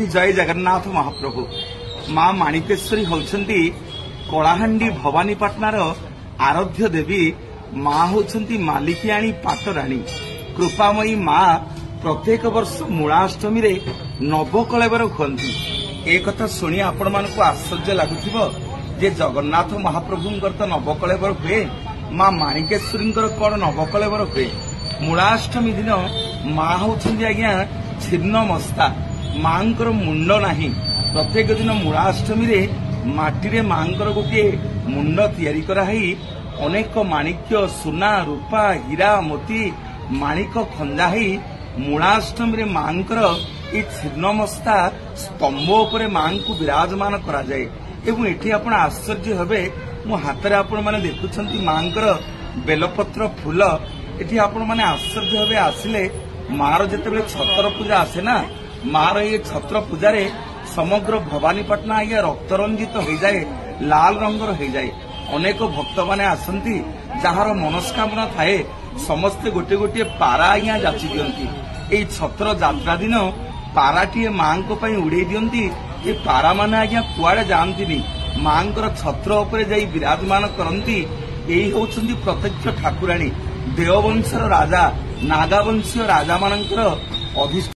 जय जगन्नाथ महाप्रभु। माँ माणिकेश्वरी होउछंती कलाहांडी भवानीपाटनार आराध्य देवी। माँ होउछंती मालिकियाणी पाटराणी। कृपामयी माँ प्रत्येक वर्ष मूलाष्टमी रे नवकलेवर हुअंती। एक कथा शुणी आपण मानकु आश्चर्य लागुथिबो जे जगन्नाथ महाप्रभुंकर तो नवकलेवर हुए, माँ माणिकेश्वरींकर कौन नवकलेवर हुए। मूलाष्टमी दिन माँ होउछंती आज्ञा छिन्न मस्ता। मांकर मुंड नाही। प्रत्येक दिन मूलाष्टमी रे माटी रे मांकर गोटे मुंड तैयारी कराई अनेक माणिक्य सुना रूपा हीरा मोती माणिक खंजा ही मूलाष्टमी रे मांकर ये छिन्नमस्ता स्तंभ उपरे मां को विराजमान करा जाए। एवं एठी आपण आश्चर्य हेबे मो हातरे आपण माने देखुछंती मांकर बेलपत्र फूल। एठी आपण माने आश्चर्य हेबे आसिले मार जेतेबेले छतर पूजा आसे ना, मार ये छत्र पूजा रे समग्र भवानीपाटना आज्ञा रक्तरंजित हो जाए, लाल रंगर हो जाए। अनेक भक्त माने आसंती जार मनस्कामना थाए समस्ते गोटे गोटे पारा आज्ञा जाची दियंती। एई छत्र यात्रा दिन पाराटीए मां को पई उड़े दियंती। ए पारा माने आज्ञा कुआडे जानतीनी, मांकर छत्र उपरे जाई विराजमान करंती। एई होउछंती प्रत्यक्ष ठाकुराणी, देववंशर राजा, नागावंशीय राजा मानकर अधिष्ठान।